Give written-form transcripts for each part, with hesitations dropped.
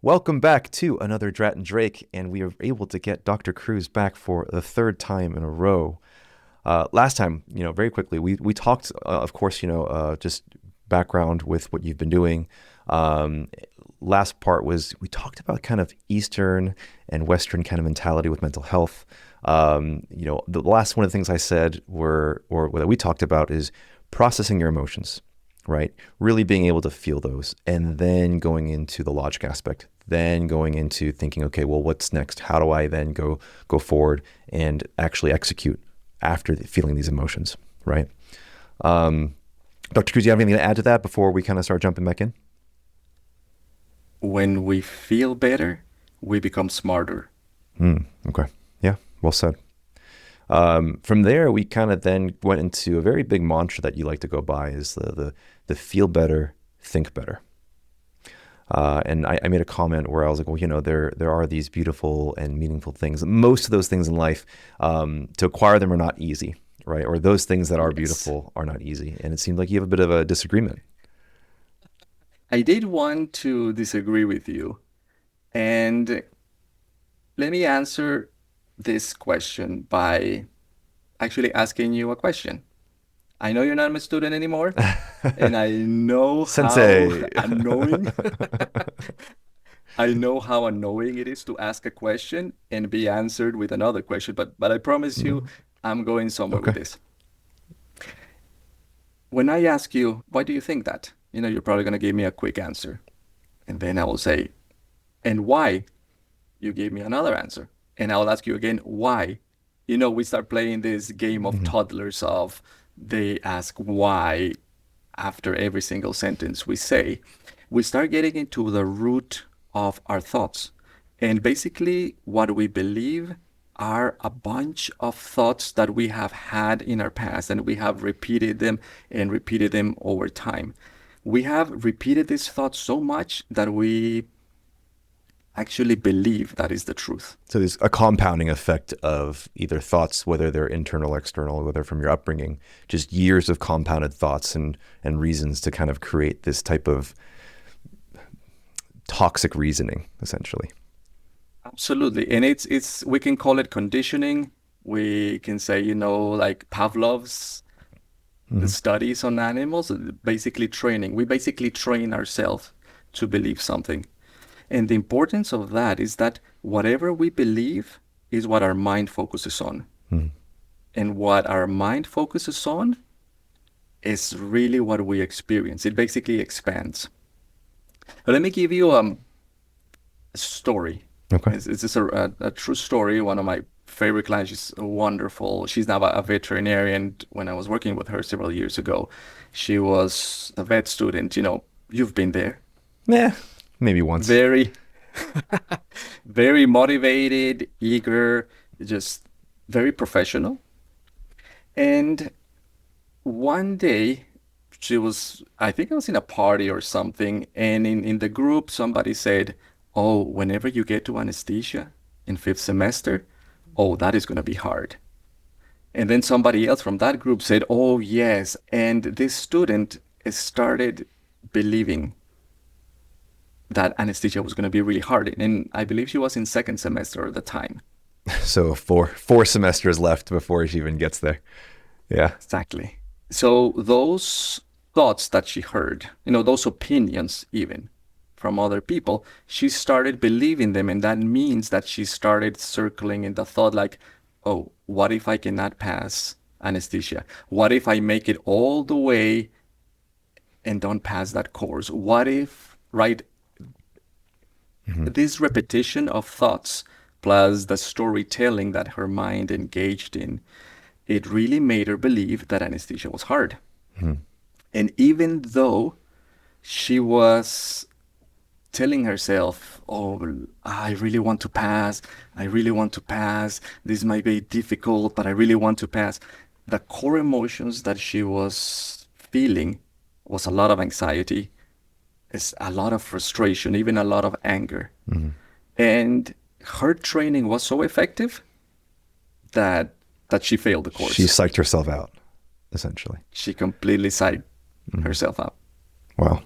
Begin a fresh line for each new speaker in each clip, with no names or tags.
Welcome back to another Drat and Drake, and we are able to get Dr. Cruz back for the third time in a row. Last time, very quickly, we talked, of course, just background with what you've been doing. Um, Last part was we talked about kind of Eastern and Western kind of mentality with mental health. The last one of the things I said or that we talked about is processing your emotions, right? Really being able to feel those and then going into the logic aspect, then going into thinking, okay, well, what's next? How do I then go forward and actually execute after feeling these emotions, right? Dr. Cruz, do you have anything to add to that before we kind of start jumping back in?
When we feel better, we become smarter.
Okay. Yeah, well said. From there, we kind of then went into a very big mantra that you like to go by is the feel better, think better. And I made a comment where I was like, well, there are these beautiful and meaningful things. Most of those things in life, to acquire them are not easy, right? Or those things that are
Yes.
beautiful are not easy. And it seemed like you have a bit of a disagreement.
I did want to disagree with you. And let me answer this question by actually asking you a question. I know you're not my student anymore, and I know how
Sensei.
annoying I know how annoying it is to ask a question and be answered with another question, but I promise you
No.
I'm going somewhere with
Okay.
this. When I ask you, why do you think that? You're probably going to give me a quick answer. And then I will say, and why? You give me another answer. And I'll ask you again, why? We start playing this game of
Mhm.
toddlers of they ask why after every single sentence we say. We start getting into the root of our thoughts. And basically, what we believe are a bunch of thoughts that we have had in our past, and we have repeated them and repeated them over time. We have repeated these thoughts so much that we actually believe that is the truth.
So there's a compounding effect of either thoughts, whether they're internal, external, whether from your upbringing, just years of compounded thoughts and reasons to kind of create this type of toxic reasoning, essentially.
Absolutely. And it's we can call it conditioning. We can say, like Pavlov's
Hmm.
studies on animals, basically training. We basically train ourselves to believe something. And the importance of that is that whatever we believe is what our mind focuses on.
Hmm.
And what our mind focuses on is really what we experience. It basically expands. But let me give you a story.
Okay.
It's just a true story. One of my favorite clients. She's wonderful. She's now a veterinarian. When I was working with her several years ago, she was a vet student. You've been there.
Yeah, maybe once.
Very, very motivated, eager, just very professional. And one day, I think I was in a party or something, and in the group, somebody said, oh, whenever you get to anesthesia in fifth semester, oh, that is going to be hard. And then somebody else from that group said, oh, yes. And this student started believing that anesthesia was going to be really hard. And I believe she was in second semester at the time.
So four semesters left before she even gets there. Yeah.
Exactly. So those thoughts that she heard, those opinions even from other people, she started believing them. And that means that she started circling in the thought like, oh, what if I cannot pass anesthesia? What if I make it all the way and don't pass that course? What if, right?
Hmm.
This repetition of thoughts plus the storytelling that her mind engaged in, it really made her believe that anesthesia was hard.
Hmm.
And even though she was telling herself, oh, I really want to pass, I really want to pass, this might be difficult, but I really want to pass, the core emotions that she was feeling was a lot of anxiety, is a lot of frustration, even a lot of anger.
Hmm.
And her training was so effective that she failed the
She
course.
psyched herself out, essentially.
She completely psyched
Hmm.
herself up.
Wow.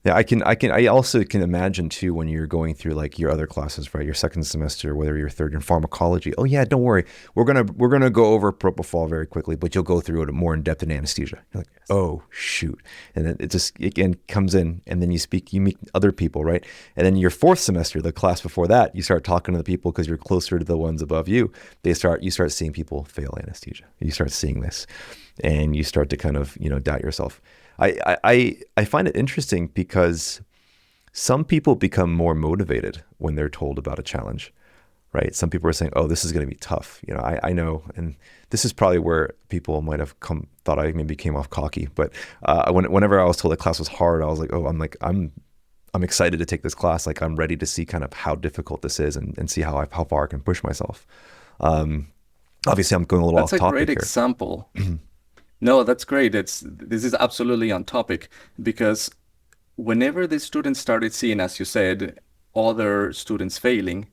Yeah, I also can imagine too when you're going through like your other classes, right? Your second semester, whether you're third in pharmacology. Oh yeah, don't worry. We're gonna go over propofol very quickly, but you'll go through it more in depth in anesthesia. You're like, oh shoot. And then it just again comes in and then you meet other people, right? And then your fourth semester, the class before that, you start talking to the people because you're closer to the ones above you. You start seeing people fail anesthesia. You start seeing this and you start to kind of, doubt yourself. I find it interesting because some people become more motivated when they're told about a challenge, right? Some people are saying, "Oh, this is going to be tough." I know, and this is probably where people might have thought I maybe came off cocky. But whenever I was told the class was hard, I was like, "Oh, I'm excited to take this class. Like, I'm ready to see kind of how difficult this is and see how far I can push myself." Um, Obviously, I'm going a little
That's
off
a great
topic here.
example. No, that's great. This is absolutely on topic because whenever the students started seeing, as you said, other students failing,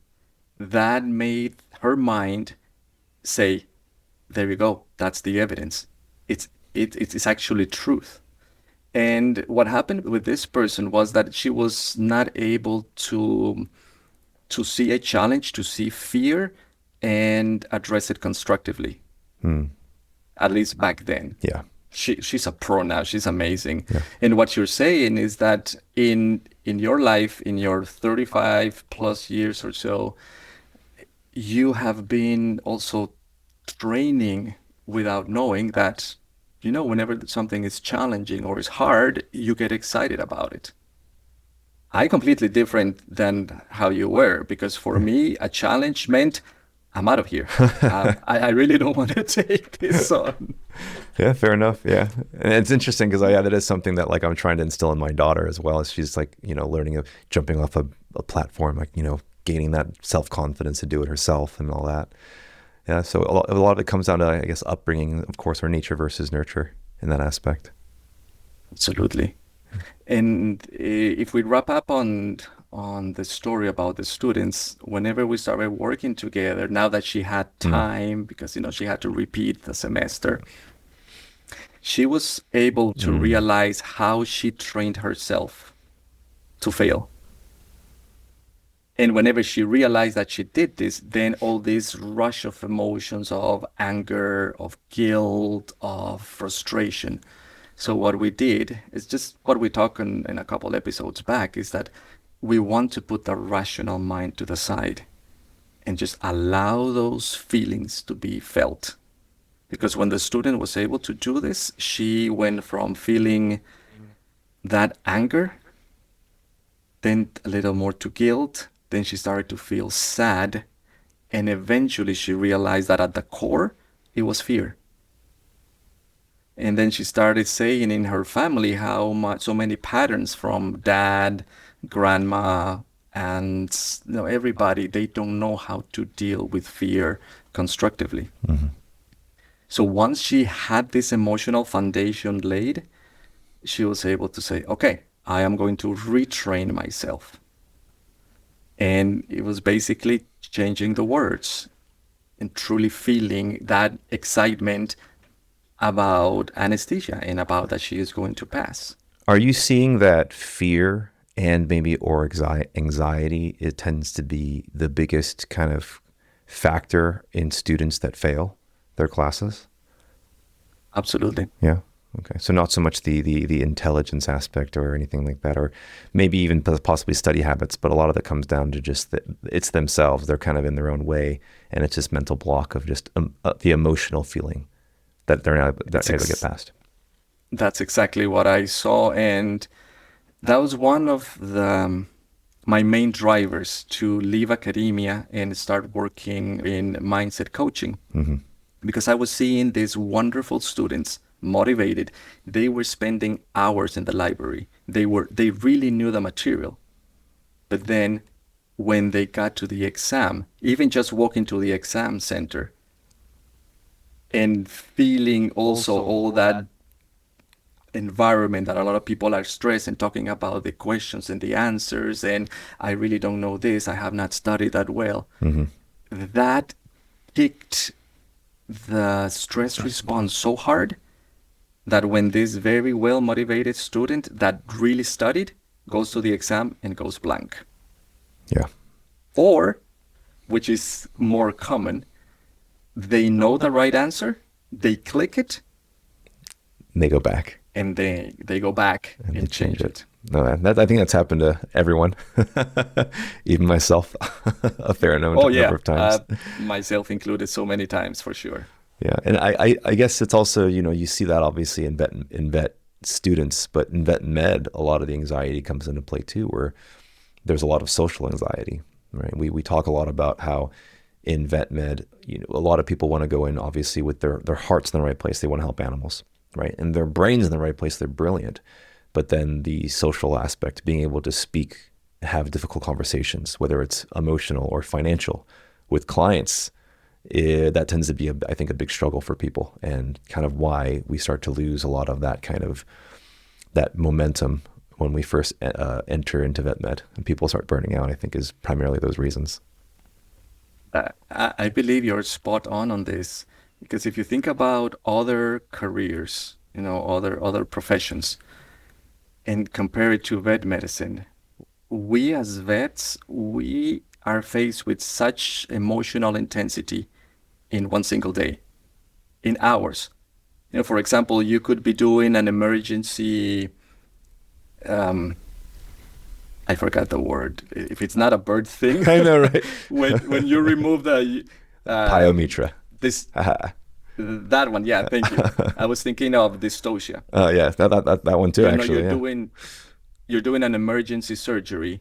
that made her mind say, there you go, that's the evidence. It's actually truth. And what happened with this person was that she was not able to see a challenge, to see fear and address it constructively,
Hmm.
at least back then.
Yeah.
She's a pro now. She's amazing.
Yeah.
And what you're saying is that in your life, in your 35 plus years or so, you have been also training without knowing that, whenever something is challenging or is hard, you get excited about it. I completely different than how you were, because for me, a challenge meant I'm out of here. I really don't want to take this on.
Yeah, fair enough. Yeah, and it's interesting because that is something that like I'm trying to instill in my daughter as well as she's like learning of jumping off a platform, like gaining that self confidence to do it herself and all that. Yeah, so a lot of it comes down to I guess upbringing, of course, or nature versus nurture in that aspect.
Absolutely. And if we wrap up on the story about the students, whenever we started working together, now that she had
Mm.
time, because she had to repeat the semester, she was able to
Mm.
realize how she trained herself to fail. And whenever she realized that she did this, then all this rush of emotions of anger, of guilt, of frustration. So what we did is just what we talked in a couple episodes back is that we want to put the rational mind to the side and just allow those feelings to be felt. Because when the student was able to do this, she went from feeling that anger, then a little more to guilt, then she started to feel sad, and eventually she realized that at the core, it was fear. And then she started saying in her family how much so many patterns from dad, grandma, and everybody, they don't know how to deal with fear constructively.
Mhm.
So once she had this emotional foundation laid, she was able to say, okay, I am going to retrain myself. And it was basically changing the words and truly feeling that excitement about anesthesia and about that she is going to pass.
Are you seeing that fear and maybe or anxiety it tends to be the biggest kind of factor in students that fail their classes?
Absolutely.
Yeah. Okay. So not so much the intelligence aspect or anything like that, or maybe even possibly study habits, but a lot of it comes down to just that it's themselves. They're kind of in their own way, and it's just mental block of just the emotional feeling that they're not able to get past.
That's exactly what I saw, and that was one of my main drivers to leave academia and start working in mindset coaching.
Hmm.
Because I was seeing these wonderful students motivated. They were spending hours in the library. They really knew the material. But then when they got to the exam, even just walking to the exam center and feeling also all that environment that a lot of people are stressed and talking about the questions and the answers, and I really don't know this, I have not studied that well.
Hmm.
That kicked the stress response so hard that when this very well motivated student that really studied goes to the exam and goes blank.
Yeah.
Or, which is more common, they know the right answer, they click it,
And they go back
and they go back
and they
and
change
change
it.
it.
No, I think that's happened to everyone, even myself, a fair
Oh
number
yeah,
of times.
myself included so many times for sure.
Yeah, and I guess it's also, you see that obviously in vet students, but in vet med, a lot of the anxiety comes into play too, where there's a lot of social anxiety, right? We talk a lot about how in vet med, a lot of people want to go in obviously with their hearts in the right place. They want to help animals, right? And their brains in the right place. They're brilliant, but then the social aspect, being able to speak, have difficult conversations, whether it's emotional or financial, with clients, that tends to be, I think, a big struggle for people, and kind of why we start to lose a lot of that kind of that momentum when we first enter into vet med, and people start burning out. I think is primarily those reasons.
I believe you're spot on this because if you think about other careers, other professions, and compare it to vet medicine, we as vets, we are faced with such emotional intensity in one single day, in hours. For example, you could be doing an emergency, um, I forgot the word. If it's not a bird thing,
I know, right?
when you remove the
Pyometra.
this that one, yeah, thank you. I was thinking of dystocia.
Yeah, that one too,
You're
actually. Yeah.
doing an emergency surgery.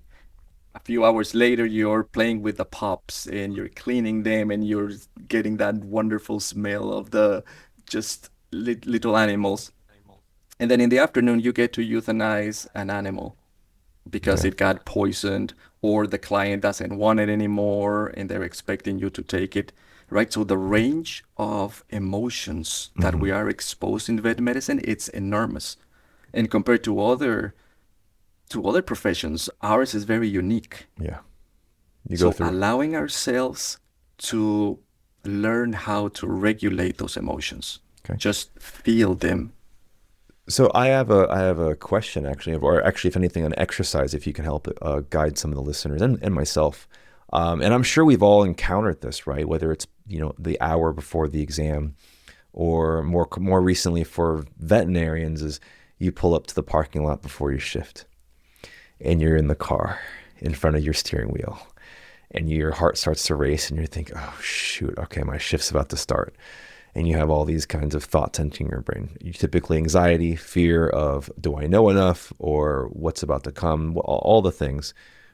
A few hours later, you're playing with the pups and you're cleaning them and you're getting that wonderful smell of the just little animals. And then in the afternoon, you get to euthanize an animal because
Yeah.
it got poisoned or the client doesn't want it anymore and they're expecting you to take it, right? So the range of emotions that
Hmm.
we are exposed in vet medicine, it's enormous. And compared to other professions, ours is very unique.
Yeah. You go
So
through.
allowing ourselves to learn how to regulate those emotions,
Okay.
just feel them.
So I have a question actually, or actually, if anything, an exercise, if you can help guide some of the listeners and myself. And I'm sure we've all encountered this, right? Whether it's the hour before the exam, or more recently for veterinarians, is you pull up to the parking lot before your shift, and you're in the car in front of your steering wheel, and your heart starts to race, and you think, oh shoot, okay, my shift's about to start. And you have all these kinds of thoughts entering your brain. You typically anxiety, fear of, do I know enough, or what's about to come, all the things.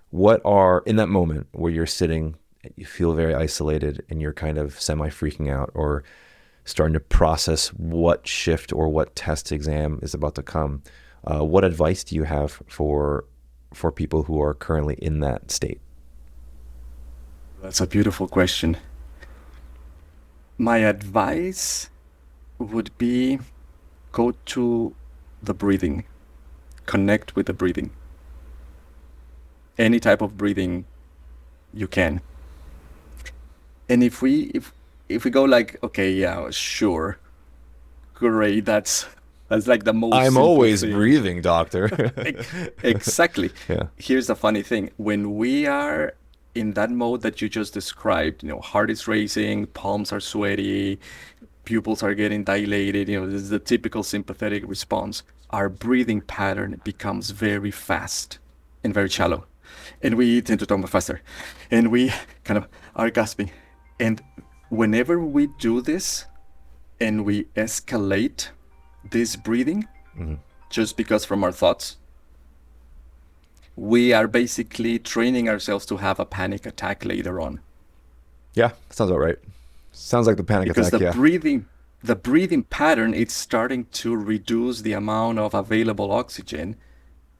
What are, in that moment where you're sitting, you feel very isolated and you're kind of semi freaking out or starting to process what shift or what test exam is about to come, what advice do you have for people who are currently in that state?
That's a beautiful question. My advice would be go to the breathing, connect with the breathing. Any type of breathing you can. And if we go like, okay, yeah, sure, great, that's like the most
I'm
simple
always
thing.
breathing, doctor.
Exactly.
Yeah.
Here's the funny thing. When we are in that mode that you just described, heart is racing, palms are sweaty, pupils are getting dilated, this is the typical sympathetic response. Our breathing pattern becomes very fast and very shallow. And we tend to talk more faster. And we kind of are gasping. And whenever we do this and we escalate this breathing,
Hmm.
just because from our thoughts, we are basically training ourselves to have a panic attack later on.
Yeah, sounds about right. Sounds like the panic
Because
attack. Yeah.
the breathing pattern is starting to reduce the amount of available oxygen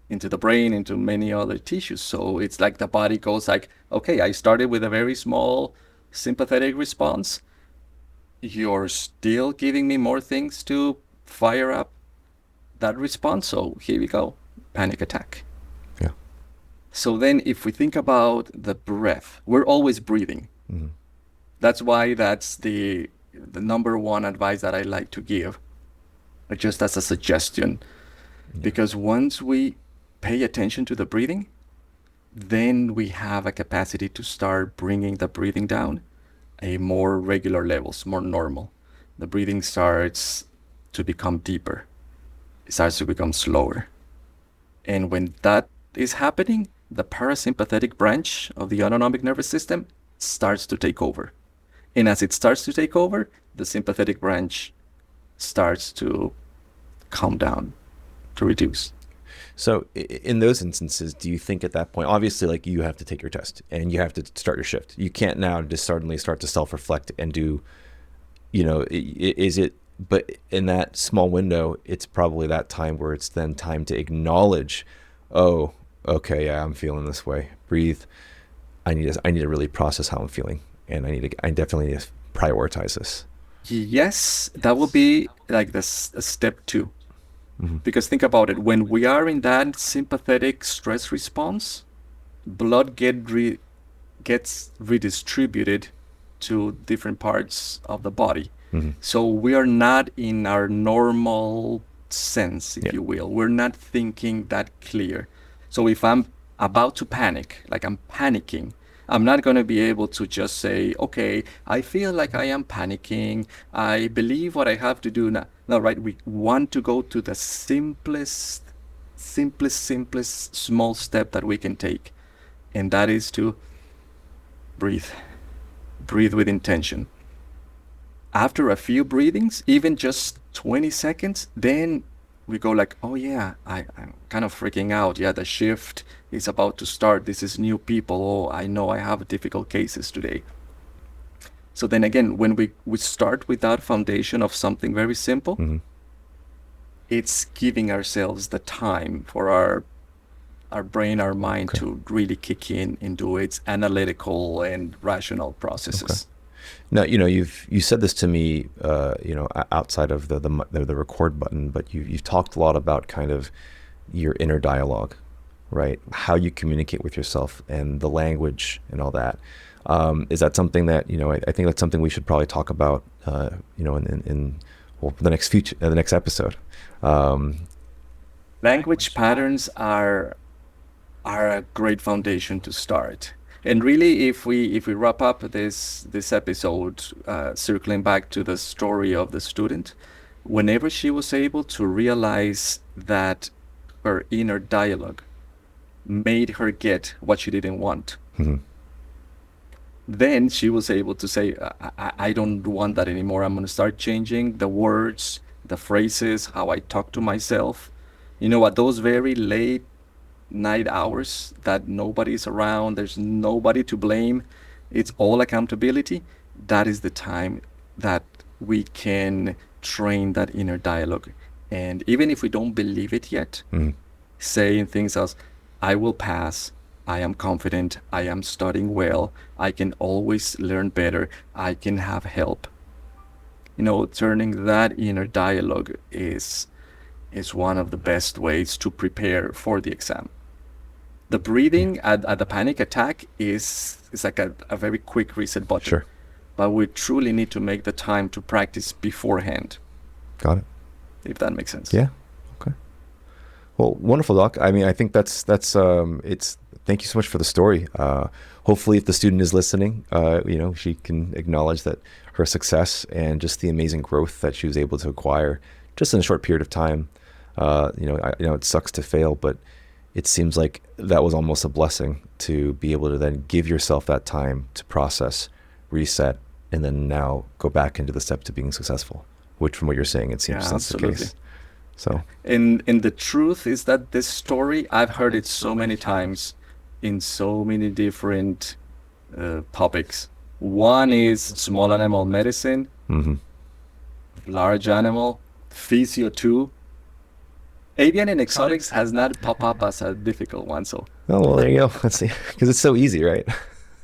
into the brain, into many other tissues. So it's like the body goes like, okay, I started with a very small sympathetic response. You're still giving me more things to fire up that response. So here we go, panic attack.
Yeah.
So then if we think about the breath, we're always breathing.
Hmm.
That's why that's the number one advice that I like to give, just as a suggestion.
Yeah.
Because once we pay attention to the breathing, then we have a capacity to start bringing the breathing down a more regular levels, more normal. The breathing starts to become deeper. It starts to become slower. And when that is happening, the parasympathetic branch of the autonomic nervous system starts to take over. And as it starts to take over, the sympathetic branch starts to calm down, to reduce.
So in those instances, do you think at that point, obviously, like you have to take your test and you have to start your shift. You can't now just suddenly start to self-reflect and do, is it, but in that small window, it's probably that time where it's then time to acknowledge, oh, okay, yeah, I'm feeling this way. Breathe. I need to really process how I'm feeling, and I definitely need to prioritize this.
Yes, that will be like this step two. Because think about it, when we are in that sympathetic stress response, blood gets redistributed to different parts of the body. So we are not in our normal sense, if
Yeah.
you will. We're not thinking that clear. So if I'm about to panic, like I'm panicking, I'm not going to be able to just say, okay, I feel like I am panicking. I believe what I have to do now. No, right? We want to go to the simplest small step that we can take. And that is to breathe. Breathe with intention. After a few breathings, even just 20 seconds, then we go like, oh yeah, I'm kind of freaking out. Yeah, the shift is about to start. This is new people. Oh, I know I have difficult cases today. So then again, when we start with that foundation of something very simple, it's giving ourselves the time for our brain, our mind
Okay.
to really kick in and do its analytical and rational
Okay.
processes.
Now, you said this to me, outside of the record button, but you've talked a lot about kind of your inner dialogue, right? How you communicate with yourself and the language and all that. Is that something that, I think that's something we should probably talk about, in well, the next episode. Um,
Language patterns are a great foundation to start. And really, if we wrap up this episode, circling back to the story of the student, whenever she was able to realize that her inner dialogue made her get what she didn't want,
mhm.
then she was able to say, I don't want that anymore. I'm going to start changing the words, the phrases, how I talk to myself. At those very late night hours that nobody's around, there's nobody to blame, it's all accountability. That is the time that we can train that inner dialogue. And even if we don't believe it yet, saying things as, I will pass, I am confident, I am studying well, I can always learn better, I can have help. Turning that inner dialogue is one of the best ways to prepare for the exam. The
Yeah.
breathing at the panic attack is like a very quick reset button.
Sure.
But we truly need to make the time to practice beforehand,
Got it.
if that makes sense.
Yeah. Okay. Well, wonderful, Doc. I mean, I think it's. Thank you so much for the story. Hopefully, if the student is listening, she can acknowledge that her success and just the amazing growth that she was able to acquire just in a short period of time. It sucks to fail, but it seems like that was almost a blessing to be able to then give yourself that time to process, reset, and then now go back into the step to being successful, which from what you're saying, it seems
Yeah,
that's the
absolutely.
case. So,
And the truth is that this story, I've heard it so many times in so many different topics. One is small animal medicine,
hmm
large animal, physio two. Avian and exotics has not popped up as a difficult one, so
oh, well, there you go. Let's see. Because it's so easy, right?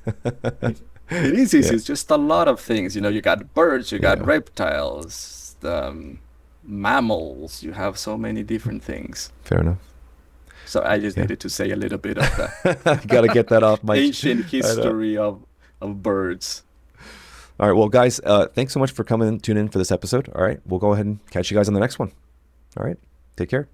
it is
Yeah.
easy. It's just a lot of things. You got birds, you got
Yeah.
reptiles, mammals. You have so many different things.
Fair enough.
So I just
Yeah.
needed to say a little bit of the
Got to get that off my.
ancient
I know.
history of birds.
All right. Well, guys, thanks so much for coming and tuning in for this episode. All right. We'll go ahead and catch you guys on the next one. All right. Take care.